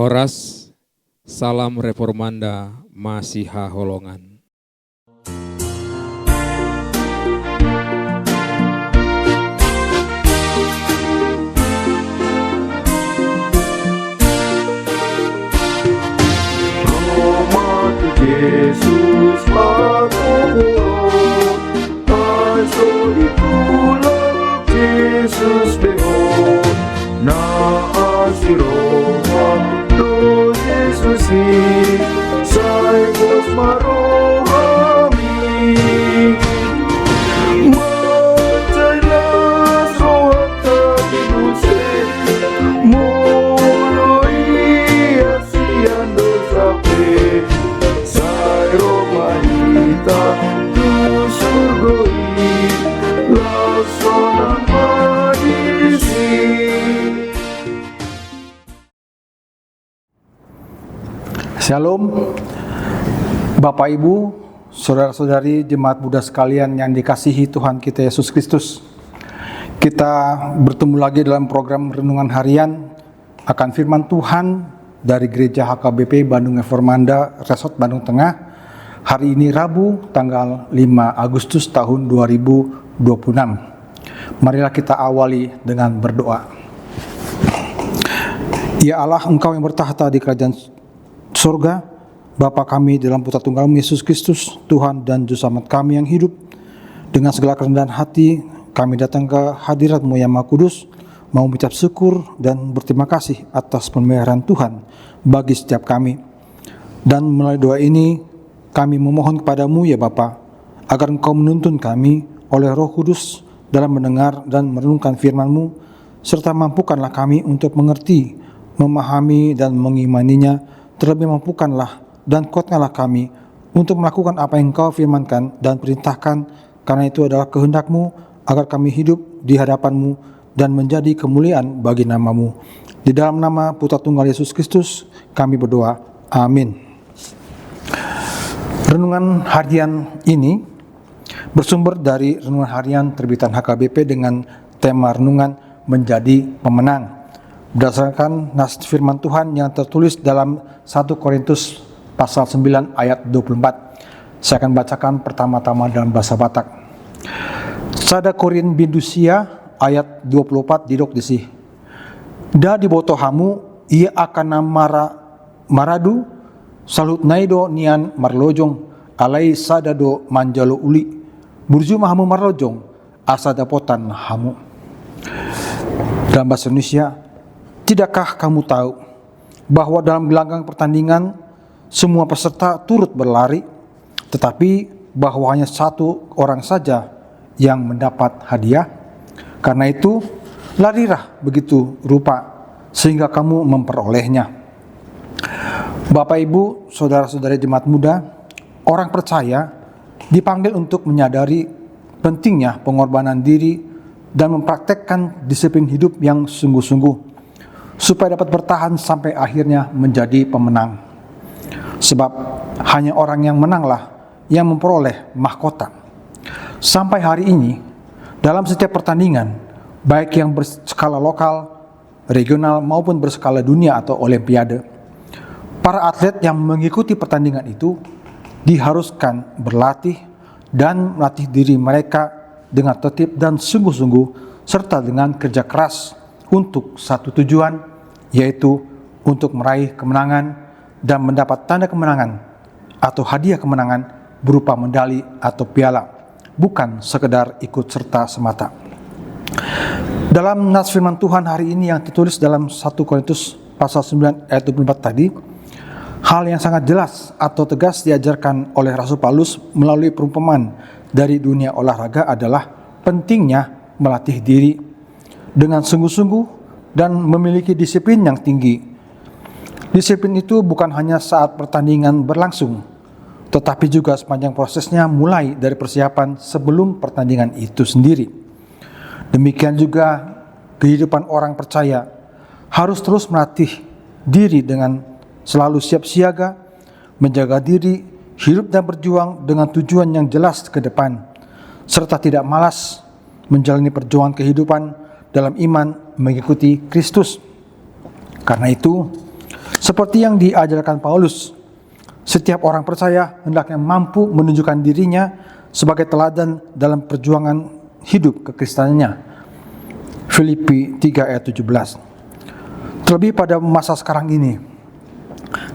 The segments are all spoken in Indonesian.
Horas, salam reformanda Masiha Holongan. Yesus pagkukulong, aso itulang Yesus behon, na asiroma do Yesus say bos marohami. Macaylas rohata binuse, muloi asian dosape. Romahita tu surgoi laksana magisi. Shalom, Bapak Ibu, saudara-saudari jemaat muda sekalian yang dikasihi Tuhan kita Yesus Kristus. Kita bertemu lagi dalam program renungan harian akan firman Tuhan dari Gereja HKBP Bandung Reformanda, Resort Bandung Tengah. Hari ini Rabu, tanggal 5 Agustus tahun 2026. Marilah kita awali dengan berdoa. Ya Allah, Engkau yang bertahta di kerajaan surga, Bapa kami dalam putra tunggal-Mu Yesus Kristus, Tuhan dan Juru Selamat kami yang hidup. Dengan segala kerendahan hati, kami datang ke hadirat-Mu yang Maha Kudus, mau mengucap syukur dan berterima kasih atas pemeliharaan Tuhan bagi setiap kami. Dan melalui doa ini, kami memohon kepadamu ya Bapa, agar Engkau menuntun kami oleh Roh Kudus dalam mendengar dan merenungkan firman-Mu, serta mampukanlah kami untuk mengerti, memahami dan mengimaninya, terlebih mampukanlah dan kuatkanlah kami untuk melakukan apa yang Engkau firmankan dan perintahkan, karena itu adalah kehendak-Mu agar kami hidup di hadapan-Mu dan menjadi kemuliaan bagi nama-Mu. Di dalam nama Putra Tunggal Yesus Kristus kami berdoa, amin. Renungan harian ini bersumber dari renungan harian terbitan HKBP dengan tema renungan menjadi pemenang, berdasarkan nas firman Tuhan yang tertulis dalam 1 Korintus pasal 9 ayat 24. Saya akan bacakan pertama-tama dalam bahasa Batak. Sada Korin bindusia ayat 24 didok disih. Da di boto hamu ia akan maradu salut naido nian marlojong alai sadado manjalo uli burju mahamu marlojong asada potan hamu. Dalam bahasa Indonesia, tidakkah kamu tahu bahwa dalam gelanggang pertandingan semua peserta turut berlari, tetapi bahwa hanya satu orang saja yang mendapat hadiah? Karena itu, larilah begitu rupa sehingga kamu memperolehnya. Bapak Ibu, saudara-saudari jemaat muda, orang percaya dipanggil untuk menyadari pentingnya pengorbanan diri dan mempraktekkan disiplin hidup yang sungguh-sungguh supaya dapat bertahan sampai akhirnya menjadi pemenang. Sebab hanya orang yang menanglah yang memperoleh mahkota. Sampai hari ini, dalam setiap pertandingan, baik yang berskala lokal, regional maupun berskala dunia atau olimpiade, para atlet yang mengikuti pertandingan itu diharuskan berlatih dan melatih diri mereka dengan tertib dan sungguh-sungguh serta dengan kerja keras untuk satu tujuan, yaitu untuk meraih kemenangan dan mendapat tanda kemenangan atau hadiah kemenangan berupa medali atau piala, bukan sekedar ikut serta semata. Dalam nas firman Tuhan hari ini yang tertulis dalam 1 Korintus pasal 9 ayat 24 tadi, hal yang sangat jelas atau tegas diajarkan oleh Rasul Paulus melalui perumpamaan dari dunia olahraga adalah pentingnya melatih diri dengan sungguh-sungguh dan memiliki disiplin yang tinggi. Disiplin itu bukan hanya saat pertandingan berlangsung, tetapi juga sepanjang prosesnya mulai dari persiapan sebelum pertandingan itu sendiri. Demikian juga kehidupan orang percaya harus terus melatih diri dengan selalu siap siaga, menjaga diri, hidup dan berjuang dengan tujuan yang jelas ke depan, serta tidak malas menjalani perjuangan kehidupan dalam iman mengikuti Kristus. Karena itu, Seperti yang diajarkan Paulus, setiap orang percaya hendaknya mampu menunjukkan dirinya sebagai teladan dalam perjuangan hidup kekristenannya. Filipi 3 ayat 17. Terlebih pada masa sekarang ini,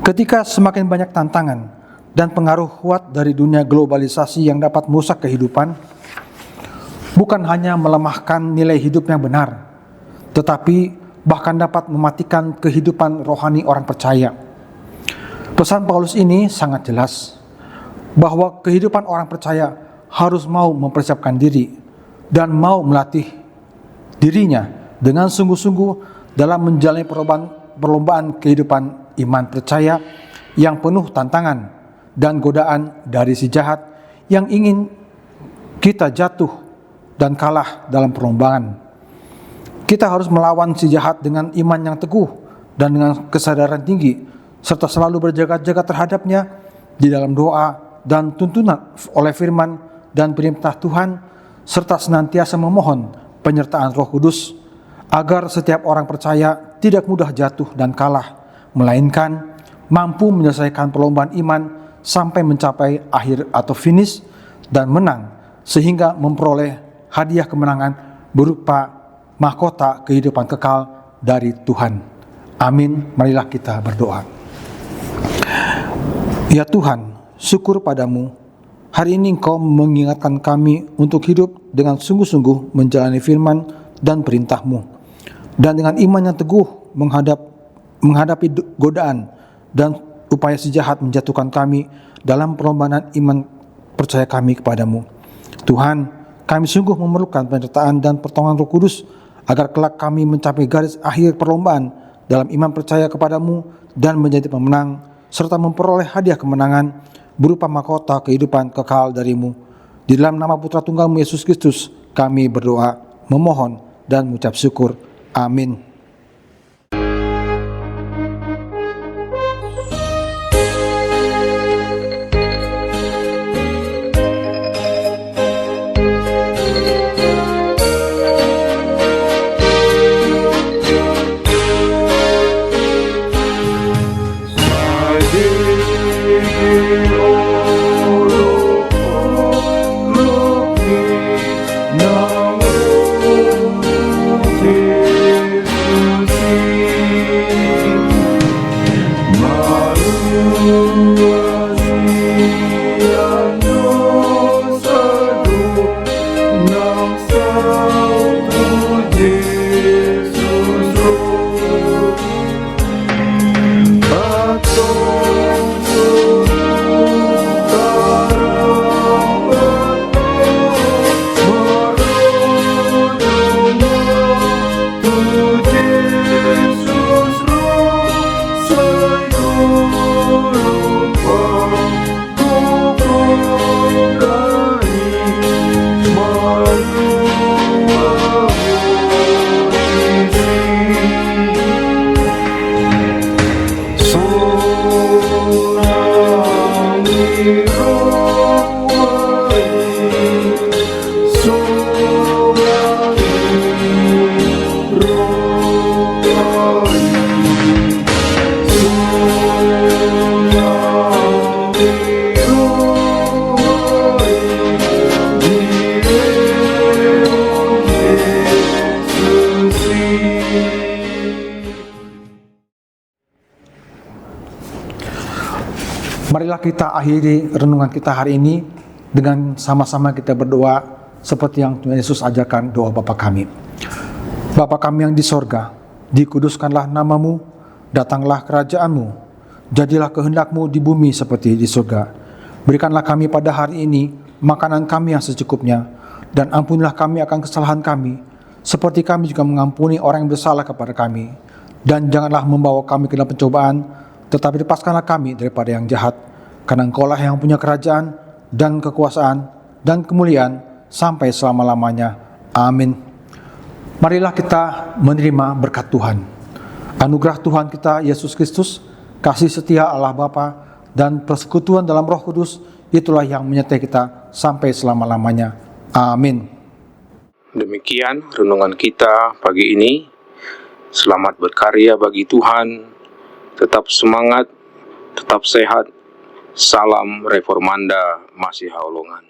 ketika semakin banyak tantangan dan pengaruh kuat dari dunia globalisasi yang dapat merusak kehidupan, bukan hanya melemahkan nilai hidup yang benar, tetapi bahkan dapat mematikan kehidupan rohani orang percaya. Pesan Paulus ini sangat jelas, bahwa kehidupan orang percaya harus mau mempersiapkan diri dan mau melatih dirinya dengan sungguh-sungguh dalam menjalani perlombaan kehidupan iman percaya yang penuh tantangan dan godaan dari si jahat yang ingin kita jatuh dan kalah dalam perlombaan. Kita harus melawan si jahat dengan iman yang teguh dan dengan kesadaran tinggi, serta selalu berjaga-jaga terhadapnya di dalam doa dan tuntunan oleh firman dan perintah Tuhan, serta senantiasa memohon penyertaan Roh Kudus, agar setiap orang percaya tidak mudah jatuh dan kalah, melainkan mampu menyelesaikan perlombaan iman sampai mencapai akhir atau finish dan menang, sehingga memperoleh hadiah kemenangan berupa mahkota kehidupan kekal dari Tuhan. Amin. Marilah kita berdoa. Ya Tuhan, syukur padamu, hari ini Engkau mengingatkan kami untuk hidup dengan sungguh-sungguh menjalani firman dan perintah-Mu, dan dengan iman yang teguh menghadapi godaan dan upaya si jahat menjatuhkan kami dalam perlombaan iman percaya kami kepadamu. Tuhan, kami sungguh memerlukan penyertaan dan pertolongan Roh Kudus agar kelak kami mencapai garis akhir perlombaan dalam iman percaya kepadamu dan menjadi pemenang, serta memperoleh hadiah kemenangan berupa mahkota kehidupan kekal darimu. Di dalam nama Putra Tunggalmu Yesus Kristus kami berdoa, memohon dan mengucap syukur. Amin. Marilah kita akhiri renungan kita hari ini dengan sama-sama kita berdoa seperti yang Tuhan Yesus ajarkan doa Bapa kami. Bapa kami yang di sorga, dikuduskanlah namamu, datanglah kerajaanmu, jadilah kehendak-Mu di bumi seperti di surga. Berikanlah kami pada hari ini makanan kami yang secukupnya, dan ampunilah kami akan kesalahan kami, seperti kami juga mengampuni orang yang bersalah kepada kami. Dan janganlah membawa kami ke dalam pencobaan, tetapi lepaskanlah kami daripada yang jahat, karena Engkaulah yang punya kerajaan dan kekuasaan dan kemuliaan sampai selama-lamanya. Amin. Marilah kita menerima berkat Tuhan. Anugerah Tuhan kita Yesus Kristus, kasih setia Allah Bapa, dan persekutuan dalam Roh Kudus, itulah yang menyertai kita sampai selama-lamanya. Amin. Demikian renungan kita pagi ini. Selamat berkarya bagi Tuhan. Tetap semangat, tetap sehat. Salam Reformanda Masih Haolongan.